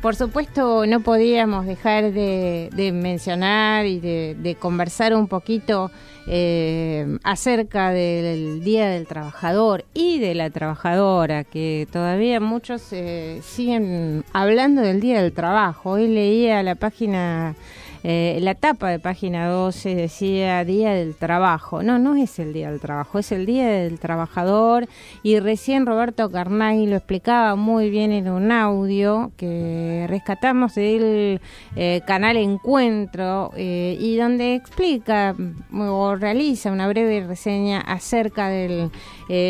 por supuesto no podíamos dejar de mencionar y de conversar un poquito acerca del Día del Trabajador y de la Trabajadora, que todavía muchos siguen hablando del Día del Trabajo. Hoy leía la página... la tapa de página 12 decía Día del Trabajo. No es el Día del Trabajo, es el Día del Trabajador, y recién Roberto Carnaghi lo explicaba muy bien en un audio que rescatamos del canal Encuentro, y donde explica o realiza una breve reseña acerca del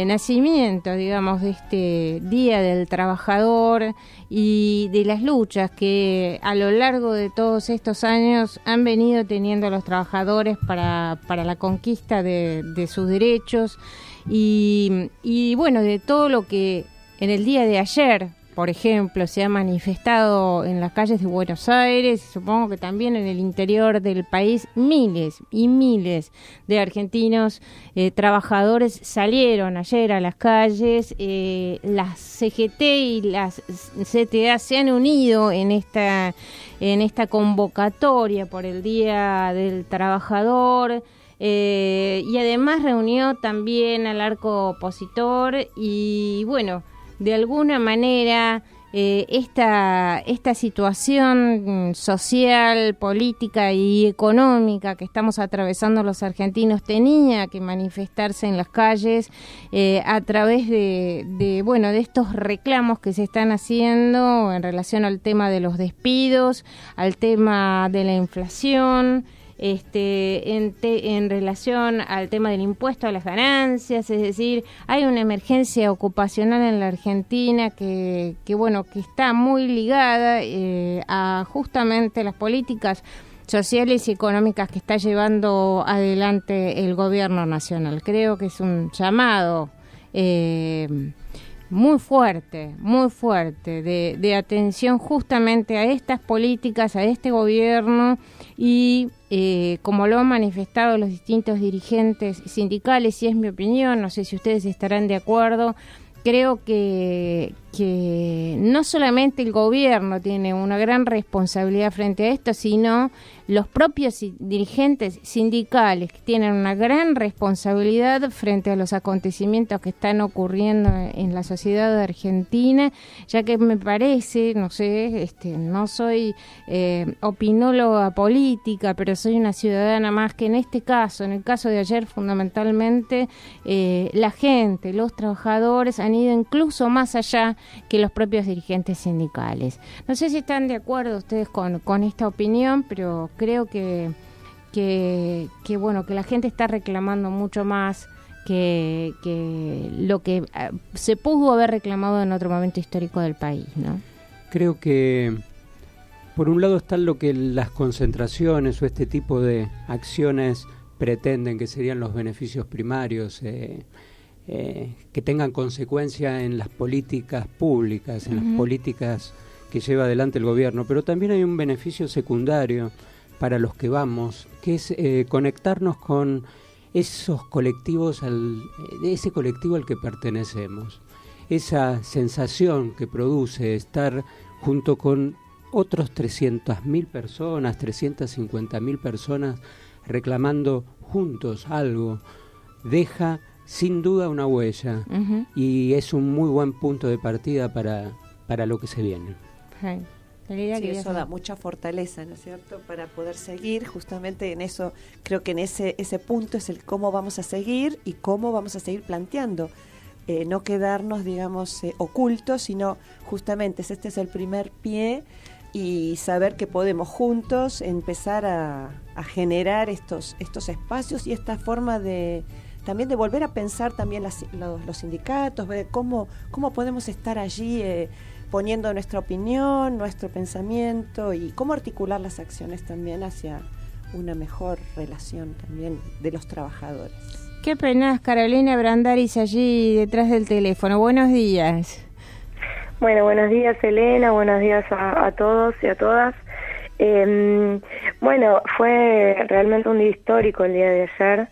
nacimiento, digamos, de este Día del Trabajador y de las luchas que a lo largo de todos estos años han venido teniendo los trabajadores para la conquista de sus derechos y bueno, de todo lo que en el día de ayer, por ejemplo, se ha manifestado en las calles de Buenos Aires, supongo que también en el interior del país. Miles y miles de argentinos trabajadores salieron ayer a las calles. Las CGT y las CTA se han unido en esta convocatoria por el Día del Trabajador. Y además reunió también al arco opositor y bueno, de alguna manera esta situación social, política y económica que estamos atravesando los argentinos tenía que manifestarse en las calles a través de estos reclamos que se están haciendo en relación al tema de los despidos, al tema de la inflación, en relación al tema del impuesto a las ganancias. Es decir, hay una emergencia ocupacional en la Argentina que está muy ligada a justamente las políticas sociales y económicas que está llevando adelante el gobierno nacional. Creo que es un llamado muy fuerte de atención justamente a estas políticas, a este gobierno y como lo han manifestado los distintos dirigentes sindicales, y es mi opinión, no sé si ustedes estarán de acuerdo, creo que no solamente el gobierno tiene una gran responsabilidad frente a esto, sino los propios dirigentes sindicales que tienen una gran responsabilidad frente a los acontecimientos que están ocurriendo en la sociedad argentina, ya que me parece, no sé, no soy opinóloga política, pero soy una ciudadana más que en este caso, en el caso de ayer fundamentalmente, la gente, los trabajadores han ido incluso más allá que los propios dirigentes sindicales. No sé si están de acuerdo ustedes con esta opinión, pero creo que la gente está reclamando mucho más que lo que se pudo haber reclamado en otro momento histórico del país, ¿no? Creo que por un lado están lo que las concentraciones o este tipo de acciones pretenden, que serían los beneficios primarios, que tengan consecuencia en las políticas públicas, en las políticas que lleva adelante el gobierno, pero también hay un beneficio secundario para los que vamos, que es conectarnos con esos colectivos, ese colectivo al que pertenecemos, esa sensación que produce estar junto con otros 300.000 personas, 350.000 personas reclamando juntos algo, deja sin duda una huella, y es un muy buen punto de partida para lo que se viene. Sí, eso da mucha fortaleza, ¿no es cierto?, para poder seguir justamente en eso. Creo que en ese punto es el cómo vamos a seguir y cómo vamos a seguir planteando, no quedarnos, digamos, ocultos, sino justamente este es el primer pie, y saber que podemos juntos empezar a generar estos espacios y esta forma también de volver a pensar también los sindicatos, ver cómo podemos estar allí poniendo nuestra opinión, nuestro pensamiento, y cómo articular las acciones también hacia una mejor relación también de los trabajadores. Qué pena, Carolina Brandaris allí detrás del teléfono. Buenos días. Bueno, buenos días, Elena, buenos días a todos y a todas. Bueno, fue realmente un día histórico el día de ayer.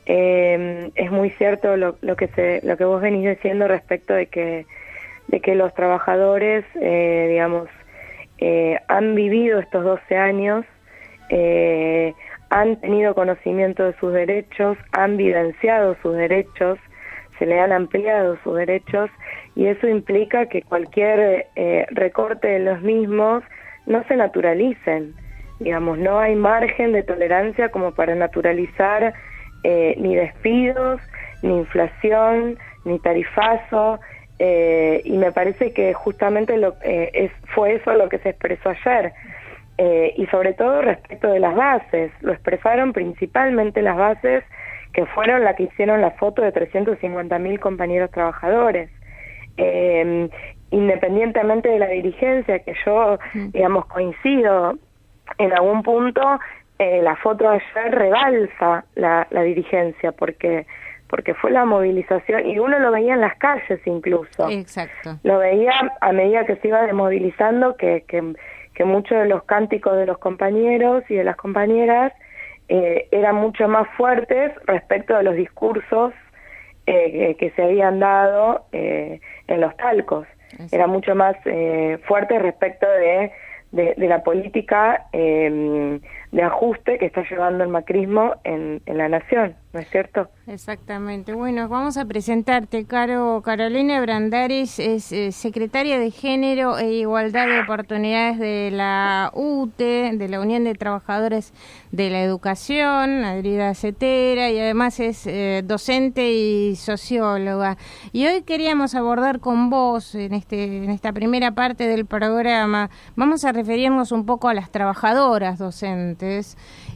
Es muy cierto lo que vos venís diciendo respecto de que los trabajadores, han vivido estos 12 años, han tenido conocimiento de sus derechos, han vivenciado sus derechos, se le han ampliado sus derechos, y eso implica que cualquier recorte de los mismos no se naturalicen. Digamos, no hay margen de tolerancia como para naturalizar ni despidos, ni inflación, ni tarifazo, y me parece que justamente fue eso lo que se expresó ayer, y sobre todo respecto de las bases, lo expresaron principalmente las bases, que fueron las que hicieron la foto de 350.000 compañeros trabajadores. Independientemente de la dirigencia, que yo, digamos, coincido en algún punto, la foto de ayer rebalsa la dirigencia, porque fue la movilización, y uno lo veía en las calles incluso. Exacto. Lo veía a medida que se iba desmovilizando, que muchos de los cánticos de los compañeros y de las compañeras eran mucho más fuertes respecto de los discursos que se habían dado en los palcos. Era mucho más fuerte respecto de la política de ajuste que está llevando el macrismo en la nación, ¿no es cierto? Exactamente. Bueno, vamos a presentarte, Carolina Brandaris es secretaria de Género e Igualdad de Oportunidades de la UTE, de la Unión de Trabajadores de la Educación, adherida a CETERA, y además es docente y socióloga. Y hoy queríamos abordar con vos, en esta primera parte del programa, vamos a referirnos un poco a las trabajadoras docentes,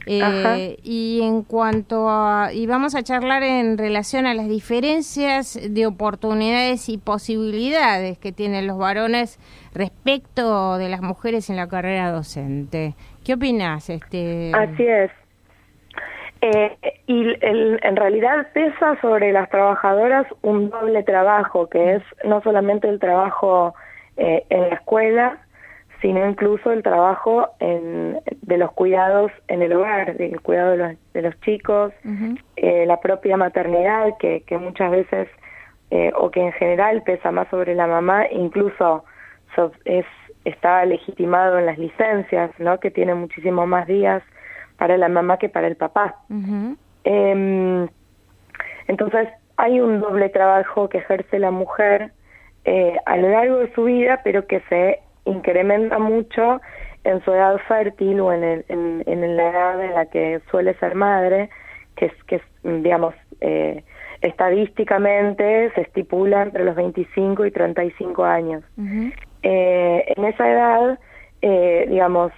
y en cuanto a, y vamos a charlar en relación a las diferencias de oportunidades y posibilidades que tienen los varones respecto de las mujeres en la carrera docente. ¿Qué opinás? Así es. En realidad pesa sobre las trabajadoras un doble trabajo, que es no solamente el trabajo en la escuela, sino incluso el trabajo de los cuidados en el hogar, del cuidado de los chicos, la propia maternidad, que muchas veces, o que en general pesa más sobre la mamá, incluso está legitimado en las licencias, ¿no? Que tiene muchísimo más días para la mamá que para el papá. Entonces hay un doble trabajo que ejerce la mujer a lo largo de su vida, pero que se incrementa mucho en su edad fértil o en la edad en la que suele ser madre, que digamos, estadísticamente se estipula entre los 25 y 35 años. En esa edad, digamos,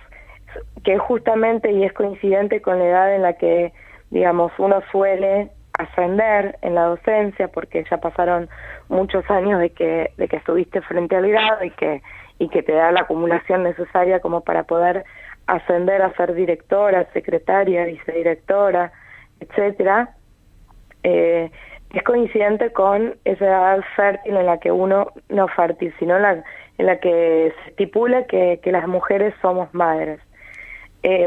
que justamente y es coincidente con la edad en la que, digamos, uno suele ascender en la docencia, porque ya pasaron muchos años de que estuviste frente al grado y que te da la acumulación necesaria como para poder ascender a ser directora, secretaria, vicedirectora, etcétera. Es coincidente con esa edad fértil en la que uno, no fértil, sino en la que se estipula que las mujeres somos madres.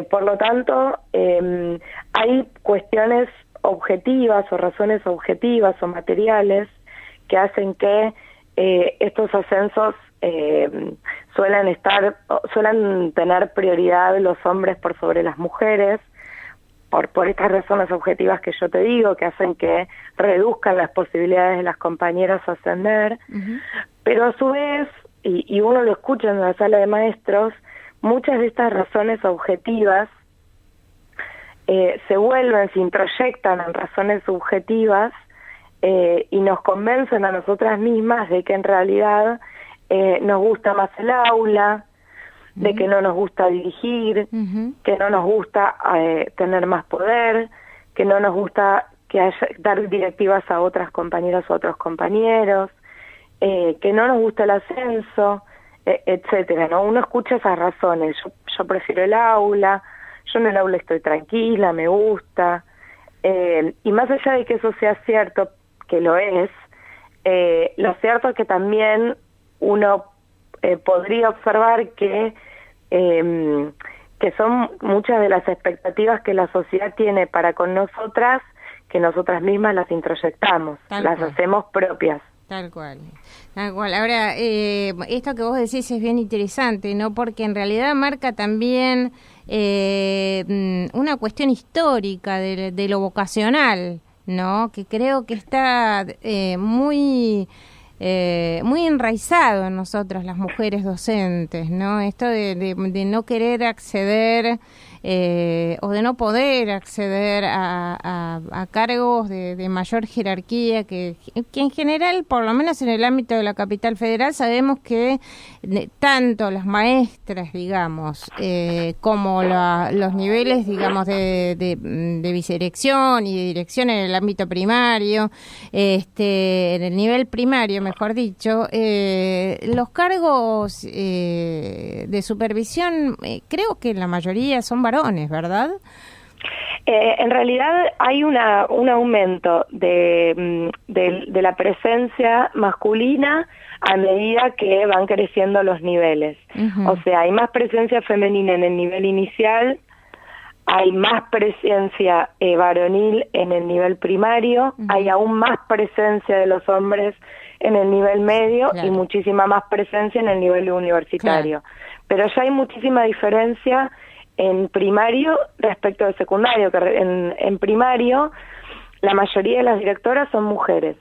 Por lo tanto, hay cuestiones objetivas o razones objetivas o materiales que hacen que estos ascensos suelen tener prioridad los hombres por sobre las mujeres, por estas razones objetivas que yo te digo, que hacen que reduzcan las posibilidades de las compañeras a ascender, pero a su vez, y uno lo escucha en la sala de maestros, muchas de estas razones objetivas se introyectan en razones subjetivas y nos convencen a nosotras mismas de que en realidad nos gusta más el aula, de que no nos gusta dirigir, que no nos gusta tener más poder, que no nos gusta dar directivas a otras compañeras o a otros compañeros, que no nos gusta el ascenso, etcétera, ¿no? Uno escucha esas razones. Yo prefiero el aula, yo en el aula estoy tranquila, me gusta, y más allá de que eso sea cierto, que lo es, lo cierto es que también uno podría observar que son muchas de las expectativas que la sociedad tiene para con nosotras, que nosotras mismas las introyectamos, las hacemos propias. Tal cual, tal cual. Ahora, esto que vos decís es bien interesante, ¿no? Porque en realidad marca también una cuestión histórica de lo vocacional, ¿no? Que creo que está muy enraizado en nosotras las mujeres docentes, ¿no? Esto de no querer acceder o de no poder acceder a cargos de mayor jerarquía que en general, por lo menos en el ámbito de la capital federal, sabemos que tanto las maestras, digamos, como los niveles, digamos, de vicerrección y de dirección en el ámbito primario, en el nivel primario, mejor dicho, los cargos de supervisión, creo que la mayoría son varones, ¿verdad? En realidad hay un aumento de la presencia masculina a medida que van creciendo los niveles. O sea, hay más presencia femenina en el nivel inicial, hay más presencia varonil en el nivel primario, hay aún más presencia de los hombres en el nivel medio y muchísima más presencia en el nivel universitario. Pero ya hay muchísima diferencia en primario respecto del secundario, que en primario la mayoría de las directoras son mujeres.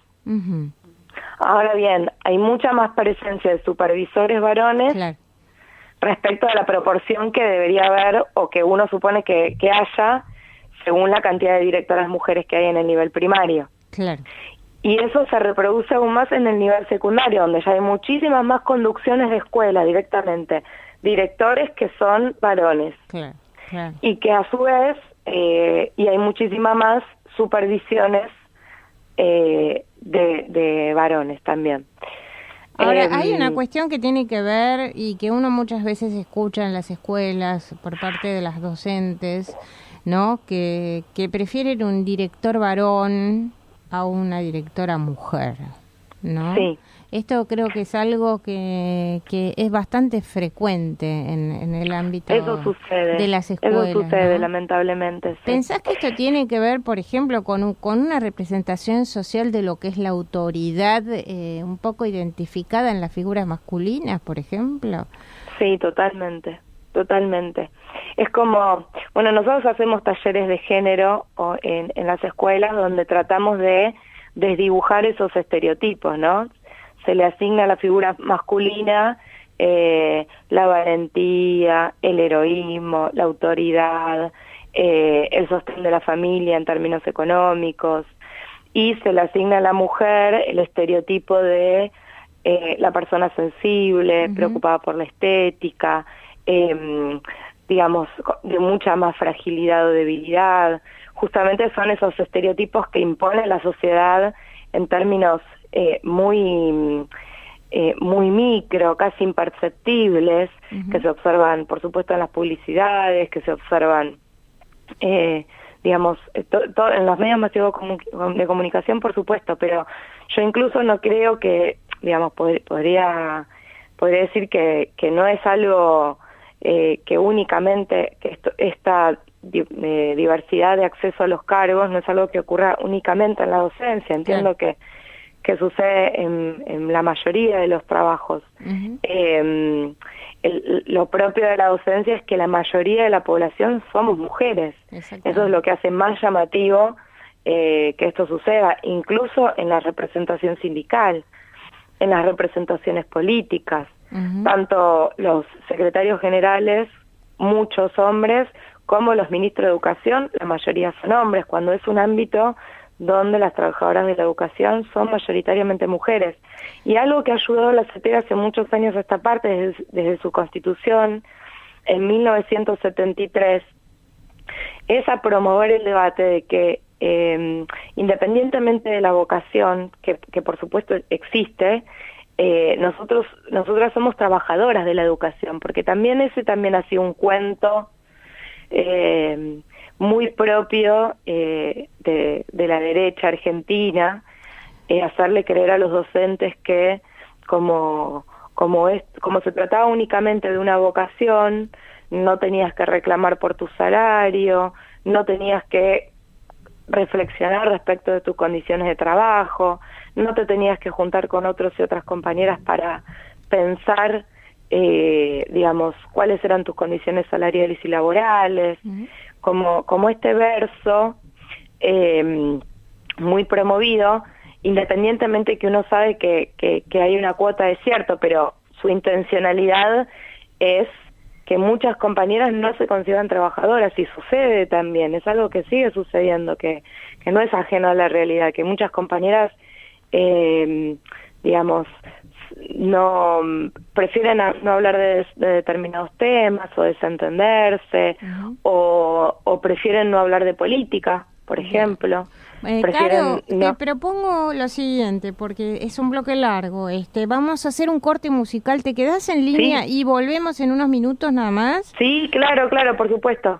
Ahora bien, hay mucha más presencia de supervisores varones respecto a la proporción que debería haber o que uno supone que haya según la cantidad de directoras mujeres que hay en el nivel primario. Y eso se reproduce aún más en el nivel secundario, donde ya hay muchísimas más conducciones de escuela directamente, directores que son varones. Y que a su vez, y hay muchísimas más supervisiones de varones también. Ahora, hay una cuestión que tiene que ver y que uno muchas veces escucha en las escuelas por parte de las docentes, ¿no? Que prefieren un director varón a una directora mujer, ¿no? Sí. Esto creo que es algo que es bastante frecuente en el ámbito de las escuelas. Eso sucede, ¿no? Lamentablemente. Sí. ¿Pensás que esto tiene que ver, por ejemplo, con una representación social de lo que es la autoridad un poco identificada en las figuras masculinas, por ejemplo? Sí, totalmente. Es como, bueno, nosotros hacemos talleres de género en las escuelas donde tratamos de desdibujar esos estereotipos, ¿no? Se le asigna a la figura masculina la valentía, el heroísmo, la autoridad, el sostén de la familia en términos económicos, y se le asigna a la mujer el estereotipo de la persona sensible, preocupada por la estética, digamos, de mucha más fragilidad o debilidad. Justamente son esos estereotipos que impone la sociedad en términos muy micro, casi imperceptibles, que se observan, por supuesto, en las publicidades, que se observan, digamos, en los medios masivos de comunicación, por supuesto, pero yo incluso no creo que, digamos, podría decir que no es algo que únicamente, que esta diversidad de acceso a los cargos no es algo que ocurra únicamente en la docencia. Entiendo que sucede en la mayoría de los trabajos. Lo propio de la docencia es que la mayoría de la población somos mujeres. Eso es lo que hace más llamativo que esto suceda, incluso en la representación sindical, en las representaciones políticas. Tanto los secretarios generales, muchos hombres, como los ministros de educación, la mayoría son hombres, cuando es un ámbito donde las trabajadoras de la educación son mayoritariamente mujeres. Y algo que ayudó a la CETER hace muchos años a esta parte, desde su constitución, en 1973, es a promover el debate de que, independientemente de la vocación, que por supuesto existe, nosotras somos trabajadoras de la educación, porque también ha sido un cuento muy propio de la derecha argentina, hacerle creer a los docentes que como se trataba únicamente de una vocación, no tenías que reclamar por tu salario, no tenías que reflexionar respecto de tus condiciones de trabajo, no te tenías que juntar con otros y otras compañeras para pensar, digamos, cuáles eran tus condiciones salariales y laborales, como este verso muy promovido, independientemente que uno sabe que hay una cuota de cierto, pero su intencionalidad es que muchas compañeras no se consideran trabajadoras, y sucede también, es algo que sigue sucediendo, que no es ajeno a la realidad, que muchas compañeras, digamos, no prefieren no hablar de determinados temas o desentenderse, o prefieren no hablar de política, por ejemplo. Caro, te propongo lo siguiente, porque es un bloque largo. Vamos a hacer un corte musical. ¿Te quedás en línea y volvemos en unos minutos nada más? Sí, claro, por supuesto.